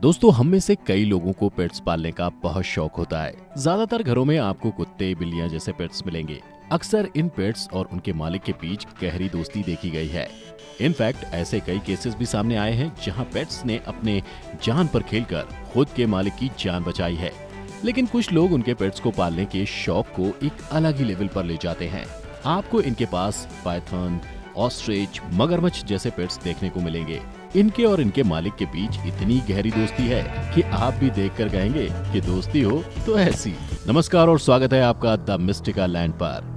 दोस्तों, हम में से कई लोगों को पेट्स पालने का बहुत शौक होता है। ज्यादातर घरों में आपको कुत्ते, बिल्लियां जैसे पेट्स मिलेंगे। अक्सर इन पेट्स और उनके मालिक के बीच गहरी दोस्ती देखी गई है। इनफैक्ट ऐसे कई केसेस भी सामने आए हैं जहां पेट्स ने अपने जान पर खेलकर खुद के मालिक की जान बचाई है। लेकिन कुछ लोग उनके पेट्स को पालने के शौक को एक अलग ही लेवल पर ले जाते हैं। आपको इनके पास पाइथन, ऑस्ट्रिच, मगरमच्छ जैसे पेट्स देखने को मिलेंगे। इनके और इनके मालिक के बीच इतनी गहरी दोस्ती है कि आप भी देखकर कहेंगे कि दोस्ती हो तो ऐसी। नमस्कार और स्वागत है आपका द मिस्टिका लैंड पर।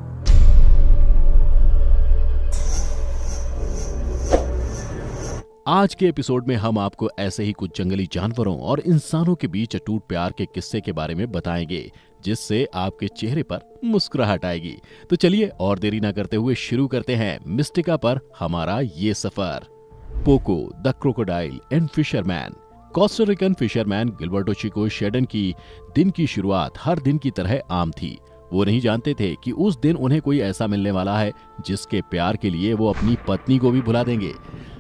आज के एपिसोड में हम आपको ऐसे ही कुछ जंगली जानवरों और इंसानों के बीच अटूट प्यार के किस्से के बारे में बताएंगे, जिससे आपके चेहरे पर मुस्कुराहट आएगी। तो चलिए और देरी न करते हुए शुरू करते हैं मिस्टिका पर हमारा ये सफर। Poco the crocodile and fisherman. Costa Rican fisherman Gilberto Chico Shedden की दिन की शुरुआत हर दिन की तरह आम थी। वो नहीं जानते थे कि उस दिन उन्हें कोई ऐसा मिलने वाला है जिसके प्यार के लिए वो अपनी पत्नी को भी भुला देंगे।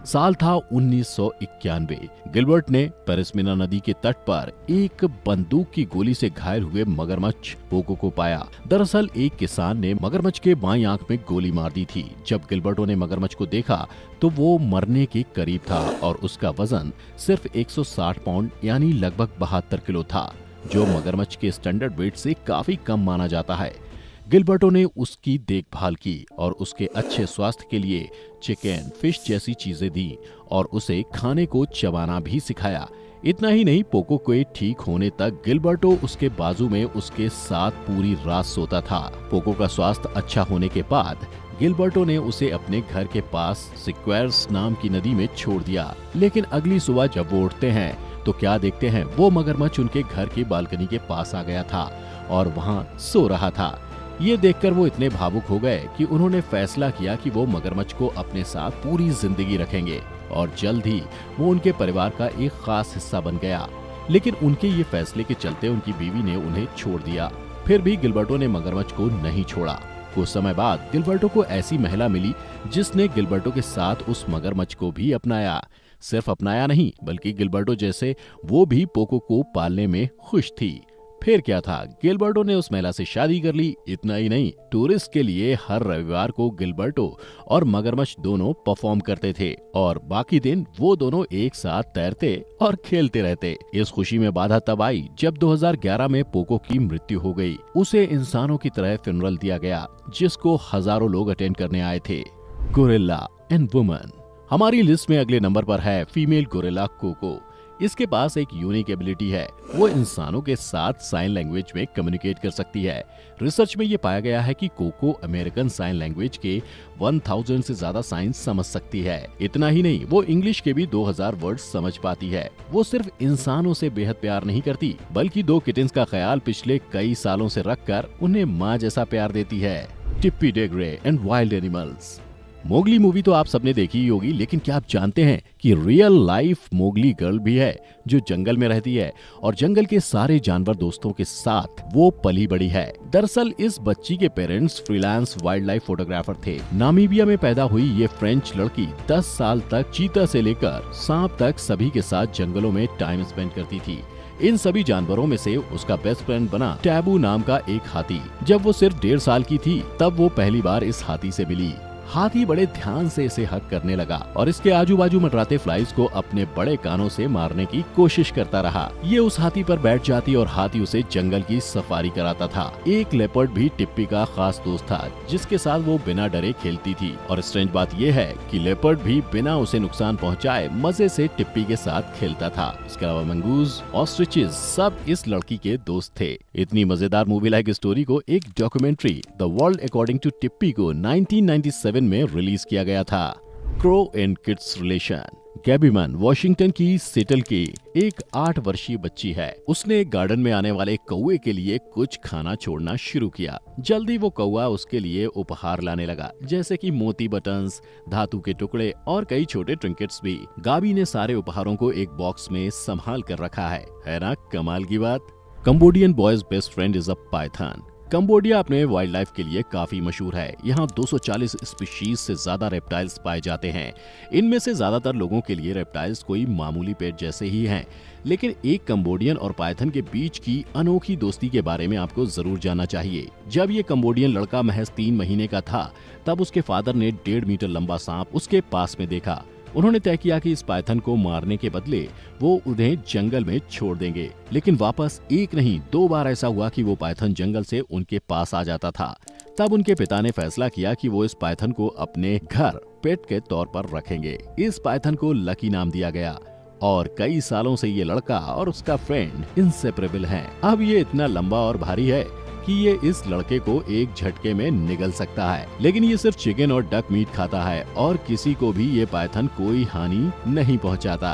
साल था 1991। गिलबर्ट ने पेरिसमिना नदी के तट पर एक बंदूक की गोली से घायल हुए मगरमच्छ पोको को पाया। दरअसल एक किसान ने मगरमच्छ के बाईं आंख में गोली मार दी थी। जब गिलबर्टो ने मगरमच्छ को देखा तो वो मरने के करीब था और उसका वजन सिर्फ 160 पाउंड यानी लगभग 72 किलो था, जो मगरमच्छ के स्टैंडर्ड वेट से काफी कम माना जाता है। गिलबर्टो ने उसकी देखभाल की और उसके अच्छे स्वास्थ्य के लिए चिकन, फिश जैसी चीजें दी और उसे खाने को चबाना भी सिखाया। इतना ही नहीं, पोको के ठीक होने तक गिलबर्टो उसके बाजू में उसके साथ पूरी रात सोता था। पोको का स्वास्थ्य अच्छा होने के बाद गिलबर्टो ने उसे अपने घर के पास सिक्वेर्स नाम की नदी में छोड़ दिया। लेकिन अगली सुबह जब वो उठते हैं तो क्या देखते हैं, वो मगरमच्छ उनके घर की बालकनी के पास आ गया था और वहां सो रहा था। ये देखकर वो इतने भावुक हो गए कि उन्होंने फैसला किया कि वो मगरमच्छ को अपने साथ पूरी जिंदगी रखेंगे और जल्द ही वो उनके परिवार का एक खास हिस्सा बन गया। लेकिन उनके ये फैसले के चलते उनकी बीवी ने उन्हें छोड़ दिया। फिर भी गिलबर्टो ने मगरमच्छ को नहीं छोड़ा। कुछ समय बाद गिलबर्टो को ऐसी महिला मिली जिसने गिलबर्टो के साथ उस मगरमच्छ को भी अपनाया। सिर्फ अपनाया नहीं, बल्कि गिलबर्टो जैसे वो भी पोको को पालने में खुश थी। फिर क्या था, गिलबर्टो ने उस महिला से शादी कर ली। इतना ही नहीं, टूरिस्ट के लिए हर रविवार को गिलबर्टो और मगरमच्छ दोनों परफॉर्म करते थे और बाकी दिन वो दोनों एक साथ तैरते और खेलते रहते। इस खुशी में बाधा तब आई जब 2011 में पोको की मृत्यु हो गई। उसे इंसानों की तरह फ्यूनरल दिया गया, जिसको हजारों लोग अटेंड करने आए थे। Gorilla and woman. हमारी लिस्ट में अगले नंबर पर है फीमेल गोरिल्ला कोको। इसके पास एक यूनिक एबिलिटी है, वो इंसानों के साथ साइन लैंग्वेज में कम्युनिकेट कर सकती है। रिसर्च में ये पाया गया है कि कोको अमेरिकन साइन लैंग्वेज के 1000 से ज्यादा साइन समझ सकती है। इतना ही नहीं, वो इंग्लिश के भी 2000 वर्ड्स समझ पाती है। वो सिर्फ इंसानों से बेहद प्यार नहीं करती, बल्कि 2 किटेंस का ख्याल पिछले कई सालों से रखकर उन्हें माँ जैसा प्यार देती है। Tippi Degre and wild animals. Mowgli movie तो आप सबने देखी ही होगी, लेकिन क्या आप जानते हैं कि रियल लाइफ मोगली गर्ल भी है जो जंगल में रहती है और जंगल के सारे जानवर दोस्तों के साथ वो पली बड़ी है। दरअसल इस बच्ची के parents freelance wild life photographer थे। नामीबिया में पैदा हुई ये फ्रेंच लड़की 10 साल तक चीता से लेकर सांप तक सभी के साथ जंगलों में टाइम स्पेंड करती थी। इन सभी जानवरों में से उसका बेस्ट फ्रेंड बना टैबू नाम का एक हाथी। जब वो सिर्फ 1.5 साल की थी तब वो पहली बार इस हाथी से मिली। हाथी बड़े ध्यान से इसे हग करने लगा और इसके आजू बाजू मंडराते फ्लाइज को अपने बड़े कानों से मारने की कोशिश करता रहा। ये उस हाथी पर बैठ जाती और हाथी उसे जंगल की सफारी कराता था। एक लेपर्ड भी टिप्पी का खास दोस्त था, जिसके साथ वो बिना डरे खेलती थी। और स्ट्रेंज बात ये है कि लेपर्ड भी बिना उसे नुकसान पहुंचाए मजे से टिप्पी के साथ खेलता था। इसके अलावा मंगूज, ऑस्ट्रिचेस सब इस लड़की के दोस्त थे। इतनी मजेदार मूवी लाइक स्टोरी को एक documentary the world according to Tippi को 1997 में रिलीज किया गया था। Crow and kids relation. Gabi Mann Washington की सिएटल की एक 8 वर्षीय बच्ची है। उसने एक गार्डन में आने वाले कौवे के लिए कुछ खाना छोड़ना शुरू किया। जल्दी वो कौवा उसके लिए उपहार लाने लगा, जैसे कि मोती बटन्स, धातु के टुकड़े और कई छोटे ट्रिंकेट्स भी। गाबी ने सारे उपहारों को एक बॉक्स में संभाल कर रखा है ना कमाल की बात। Cambodian boys best friend is a Python. Cambodia अपने वाइल्ड लाइफ के लिए काफी मशहूर है। यहाँ 240 स्पीशीज से ज्यादा रेप्टाइल्स पाए जाते हैं। इनमें से ज्यादातर लोगों के लिए रेप्टाइल्स कोई मामूली पेट जैसे ही हैं, लेकिन एक कंबोडियन और पाइथन के बीच की अनोखी दोस्ती के बारे में आपको जरूर जानना चाहिए। जब ये कंबोडियन लड़का महज 3 महीने का था, तब उसके फादर ने 1.5 मीटर लंबा सांप उसके पास में देखा। उन्होंने तय किया कि इस पाइथन को मारने के बदले वो उन्हें जंगल में छोड़ देंगे। लेकिन वापस एक नहीं 2 बार ऐसा हुआ कि वो पाइथन जंगल से उनके पास आ जाता था। तब उनके पिता ने फैसला किया कि वो इस पाइथन को अपने घर पेट के तौर पर रखेंगे। इस पाइथन को लकी नाम दिया गया और कई सालों से ये लड़का और उसका फ्रेंड इंसेपरेबल हैं। अब ये इतना लंबा और भारी है कि ये इस लड़के को एक झटके में निगल सकता है, लेकिन ये सिर्फ चिकन और डक मीट खाता है और किसी को भी ये पाइथन कोई हानि नहीं पहुंचाता।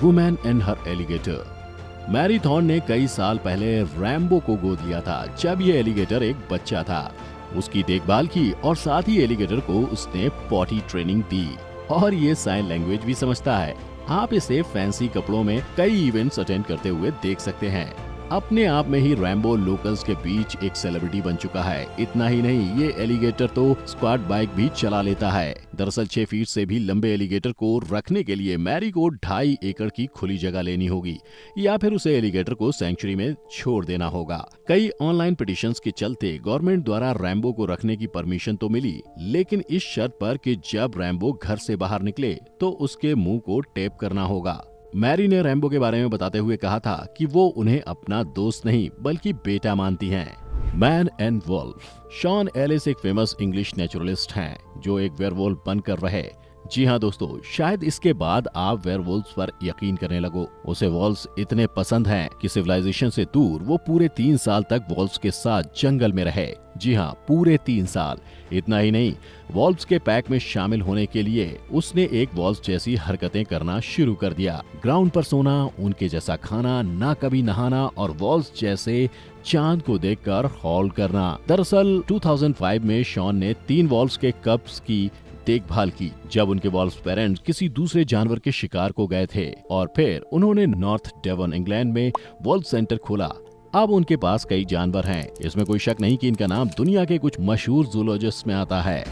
Women and her alligator. Mary Thorn ने कई साल पहले रैम्बो को गोद लिया था, जब ये एलिगेटर एक बच्चा था। उसकी देखभाल की और साथ ही एलिगेटर को उसने पॉटी ट्रेनिंग दी और ये साइन लैंग्वेज भी समझता है। आप इसे फैंसी कपड़ों में कई इवेंट्स अटेंड करते हुए देख सकते हैं। अपने आप में ही रैम्बो लोकल्स के बीच एक सेलिब्रिटी बन चुका है। इतना ही नहीं, ये एलिगेटर तो स्क्वाड बाइक भी चला लेता है। दरअसल 6 फीट से भी लंबे एलिगेटर को रखने के लिए मैरी को 2.5 एकड़ की खुली जगह लेनी होगी या फिर उसे एलिगेटर को सैंक्चुरी में छोड़ देना होगा। कई ऑनलाइन पिटिशंस के चलते गवर्नमेंट द्वारा रैम्बो को रखने की परमिशन तो मिली, लेकिन इस शर्त पर कि जब रैम्बो घर से बाहर निकले तो उसके मुंह को टेप करना होगा। मैरी ने रैम्बो के बारे में बताते हुए कहा था कि वो उन्हें अपना दोस्त नहीं बल्कि बेटा मानती हैं। Man and wolf. Shaun Ellis एक फेमस इंग्लिश नेचुरलिस्ट हैं जो एक वेयरवुल्फ बनकर रहे। जी हाँ दोस्तों, शायद इसके बाद आप वेयरवुल्फ्स पर यकीन करने लगो। उसे वॉल्व्स इतने पसंद हैं कि सिविलाइजेशन से दूर वो पूरे 3 साल तक वॉल्व्स के साथ जंगल में रहे। जी हाँ, पूरे 3 साल। इतना ही नहीं, वॉल्व्स के पैक में शामिल होने के लिए उसने एक वॉल्व्स जैसी हरकतें करना शुरू कर दिया। ग्राउंड पर सोना, उनके जैसा खाना, ना कभी नहाना और वॉल्व्स जैसे चांद को देखकर हॉल करना। दरअसल 2005 में शॉन ने 3 वॉल्व्स के कप्स की देखभाल की जब उनके वॉल्व्स पेरेंट्स किसी दूसरे जानवर के शिकार को गए थे, और फिर उन्होंने नॉर्थ डेवन इंग्लैंड में वॉल्व सेंटर खोला। अब उनके पास कई जानवर हैं। इसमें कोई शक नहीं कि इनका नाम दुनिया के कुछ मशहूर जूलॉजिस्ट में आता है।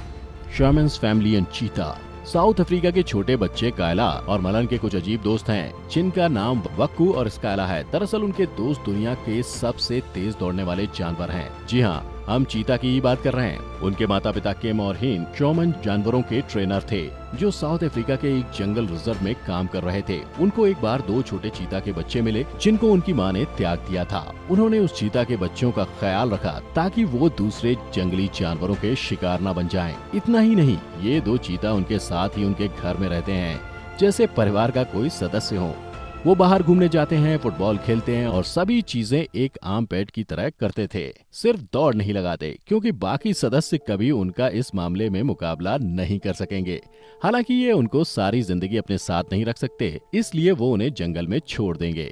शर्मन्स फैमिली एंड चीता। साउथ अफ्रीका के छोटे बच्चे कायला और मलन के कुछ अजीब दोस्त हैं जिनका नाम वक्कू और स्कायला है। दरअसल उनके दोस्त दुनिया के सबसे तेज दौड़ने वाले जानवर हैं। जी हाँ, हम चीता की ही बात कर रहे हैं। उनके माता पिता किम और हिन शोमन जानवरों के ट्रेनर थे जो साउथ अफ्रीका के एक जंगल रिजर्व में काम कर रहे थे। उनको एक बार 2 छोटे चीता के बच्चे मिले जिनको उनकी माँ ने त्याग दिया था। उन्होंने उस चीता के बच्चों का ख्याल रखा ताकि वो दूसरे जंगली जानवरों के शिकार न बन जाएं। इतना ही नहीं, ये 2 चीता उनके साथ ही उनके घर में रहते हैं, जैसे परिवार का कोई सदस्य हो। वो बाहर घूमने जाते हैं, फुटबॉल खेलते हैं और सभी चीजें एक आम पेट की तरह करते थे। सिर्फ दौड़ नहीं लगाते, क्योंकि बाकी सदस्य कभी उनका इस मामले में मुकाबला नहीं कर सकेंगे। हालांकि ये उनको सारी जिंदगी अपने साथ नहीं रख सकते, इसलिए वो उन्हें जंगल में छोड़ देंगे।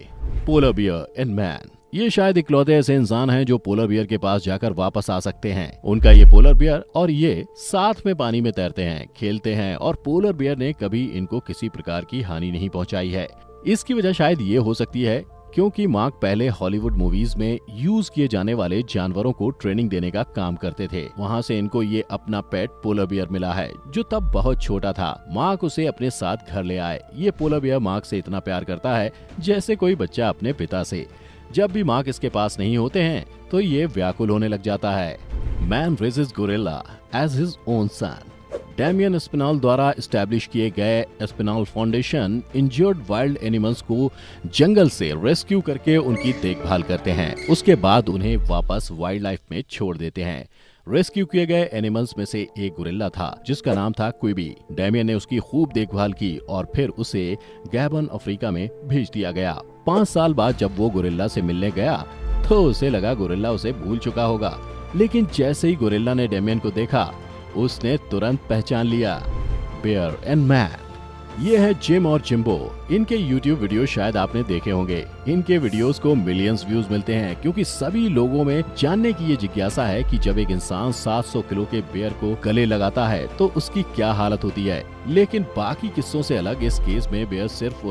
Polar bear and man. ये शायद इकलौते ऐसे इंसान हैं जो पोलर बियर के पास जाकर वापस आ सकते हैं। उनका ये पोलर बियर और ये साथ में पानी में तैरते हैं, खेलते हैं और पोलर बियर ने कभी इनको किसी प्रकार की हानि नहीं पहुंचाई है। इसकी वजह शायद ये हो सकती है क्योंकि मार्क पहले हॉलीवुड मूवीज में यूज किए जाने वाले जानवरों को ट्रेनिंग देने का काम करते थे। वहाँ से इनको ये अपना पेट पोलर बियर मिला है जो तब बहुत छोटा था। मार्क उसे अपने साथ घर ले आए। ये पोलर बियर मार्क से इतना प्यार करता है जैसे कोई बच्चा अपने पिता से। जब भी मार्क इसके पास नहीं होते हैं तो ये व्याकुल होने लग जाता है। Man raises gorilla as his own son. Damian Aspinall द्वारा एस्टैब्लिश किए गए Aspinall foundation injured wild animals को जंगल से रेस्क्यू करके उनकी देखभाल करते हैं। उसके बाद उन्हें वापस वाइल्ड लाइफ में छोड़ देते हैं। रेस्क्यू किए गए एनिमल्स में से एक गोरिल्ला था जिसका नाम था क्विबी। डैमियन ने उसकी खूब देखभाल की और फिर उसे गैबन अफ्रीका में भेज दिया गया। 5 साल बाद जब वो गोरिल्ला से मिलने गया तो उसे लगा गोरिल्ला उसे भूल चुका होगा, लेकिन जैसे ही गोरिल्ला ने डैमियन को देखा उसने तुरंत पहचान लिया। Bear and man. ये है जिम और जिम्बो। इनके YouTube वीडियो शायद आपने देखे होंगे। इनके वीडियोस को मिलियंस व्यूज मिलते हैं क्योंकि सभी लोगों में जानने की ये जिज्ञासा है कि जब एक इंसान 700 किलो के बेयर को गले लगाता है तो उसकी क्या हालत होती है। लेकिन बाकी किस्सों से अलग इस केस में बेयर सिर्फ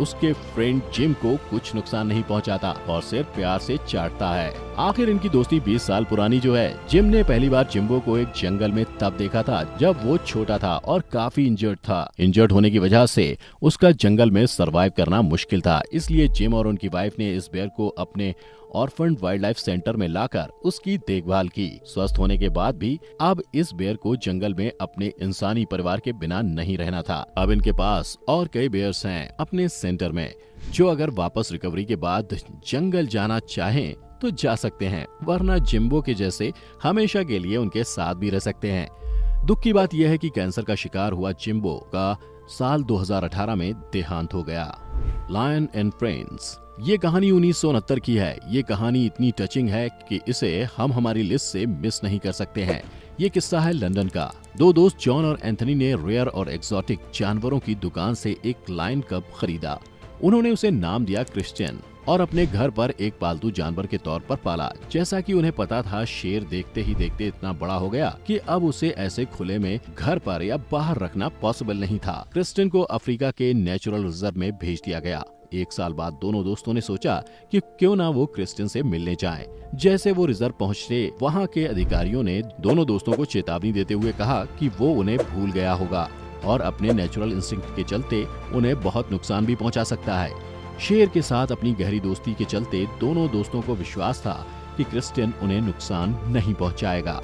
उसके फ्रेंड जिम को कुछ नुकसान नहीं पहुंचाता और सिर्फ प्यार से चाटता है। आखिर इनकी दोस्ती 20 साल पुरानी जो है। जिम ने पहली बार जिम्बो को एक जंगल में तब देखा था जब वो छोटा था और काफी इंजर्ड था। इंजर्ड होने की वजह से उसका जंगल में सरवाइव करना मुश्किल था, इसलिए जिम और उनकी वाइफ ने इस बेयर को अपने ऑर्फन वाइल्ड लाइफ सेंटर में लाकर उसकी देखभाल की। स्वस्थ होने के बाद भी अब इस बेयर को जंगल में अपने इंसानी परिवार के बिना नहीं रहना था। अब इनके पास और कई बेयर्स हैं अपने सेंटर में, जो अगर वापस रिकवरी के बाद जंगल जाना चाहें तो जा सकते हैं, वरना जिम्बो के जैसे हमेशा के लिए उनके साथ भी रह सकते हैं। दुख की बात यह है कि कैंसर का शिकार हुआ जिम्बो का साल 2018 में देहांत हो गया। लायन एंड फ्रेंड्स, ये कहानी 1969 की है। ये कहानी इतनी टचिंग है कि इसे हम हमारी लिस्ट से मिस नहीं कर सकते हैं। ये किस्सा है लंदन का। दो दोस्त जॉन और एंथनी ने रेयर और एक्सोटिक जानवरों की दुकान से एक लायन कब खरीदा। उन्होंने उसे नाम दिया क्रिश्चियन और अपने घर पर एक पालतू जानवर के तौर पर पाला। जैसा कि उन्हें पता था, शेर देखते ही देखते इतना बड़ा हो गया कि अब उसे ऐसे खुले में घर पर या बाहर रखना पॉसिबल नहीं था। क्रिस्टियन को अफ्रीका के नेचुरल रिजर्व में भेज दिया गया। एक साल बाद दोनों दोस्तों ने सोचा कि क्यों ना वो क्रिस्टियन से मिलने जाएं। जैसे वो रिजर्व पहुंचे, वहां के अधिकारियों ने दोनों दोस्तों को चेतावनी देते हुए कहा कि वो उन्हें भूल गया होगा और अपने नेचुरल इंस्टिंक्ट के चलते उन्हें बहुत नुकसान भी पहुंचा सकता है। शेर के साथ अपनी गहरी दोस्ती के चलते दोनों दोस्तों को विश्वास था कि क्रिस्टियन उन्हें नुकसान नहीं पहुंचाएगा।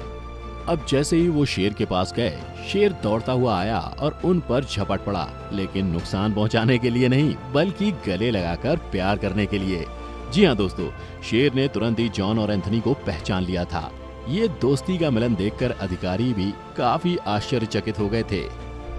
अब जैसे ही वो शेर के पास गए, शेर दौड़ता हुआ आया और उन पर झपट पड़ा, लेकिन नुकसान पहुंचाने के लिए नहीं, बल्कि गले लगाकर प्यार करने के लिए। जी हाँ दोस्तों, शेर ने तुरंत ही जॉन और एंथनी को पहचान लिया था। ये दोस्ती का मिलन देखकर अधिकारी भी काफी आश्चर्यचकित हो गए थे।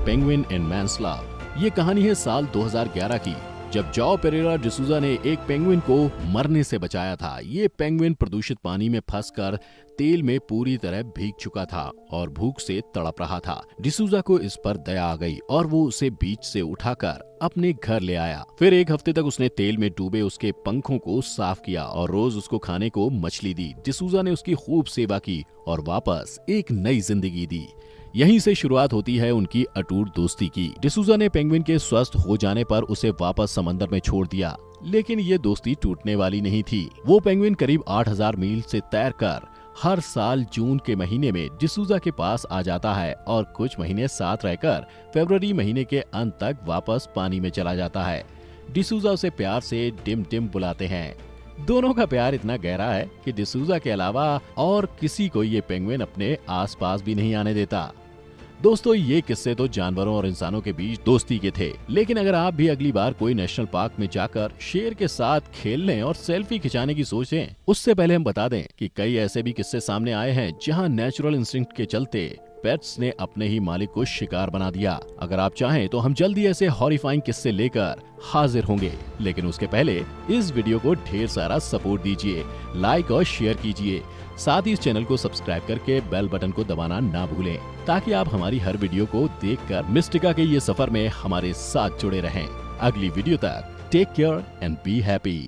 पेंगुइन एंड मैन्स लव, ये कहानी है साल 2011 की, जब जॉ पेरेरा डिसूजा ने एक पेंगुइन को मरने से बचाया था। ये पेंगुइन प्रदूषित पानी में फंसकर तेल में पूरी तरह भीग चुका था और भूख से तड़प रहा था। डिसूजा को इस पर दया आ गई और वो उसे बीच से उठाकर अपने घर ले आया। फिर एक हफ्ते तक उसने तेल में डूबे उसके पंखों को साफ किया और रोज उसको खाने को मछली दी। डिसूजा ने उसकी खूब सेवा की और वापस एक नई जिंदगी दी। यहीं से शुरुआत होती है उनकी अटूट दोस्ती की। डिसूजा ने पेंगुइन के स्वस्थ हो जाने पर उसे वापस समंदर में छोड़ दिया, लेकिन ये दोस्ती टूटने वाली नहीं थी। वो पेंगुइन करीब 8000 मील से तैरकर हर साल जून के महीने में डिसूजा के पास आ जाता है और कुछ महीने साथ रहकर फरवरी महीने के अंत तक वापस पानी में चला जाता है। डिसूजा उसे प्यार से डिम डिम बुलाते हैं। दोनों का प्यार इतना गहरा है कि डिसूजा के अलावा और किसी को ये पेंगुइन अपने आसपास भी नहीं आने देता। दोस्तों, ये किस्से तो जानवरों और इंसानों के बीच दोस्ती के थे, लेकिन अगर आप भी अगली बार कोई नेशनल पार्क में जाकर शेर के साथ खेलने और सेल्फी खिंचाने की सोचें, उससे पहले हम बता दें कि कई ऐसे भी किस्से सामने आए हैं जहां नेचुरल इंस्टिंक्ट के चलते पेट्स ने अपने ही मालिक को शिकार बना दिया। अगर आप चाहें तो हम जल्दी ऐसे हॉरिफाइंग किस्से लेकर हाजिर होंगे, लेकिन उसके पहले इस वीडियो को ढेर सारा सपोर्ट दीजिए, लाइक और शेयर कीजिए। साथ ही इस चैनल को सब्सक्राइब करके बेल बटन को दबाना ना भूलें, ताकि आप हमारी हर वीडियो को देखकर मिस्टिका के ये सफर में हमारे साथ जुड़े रहें। अगली वीडियो तक take care and be happy.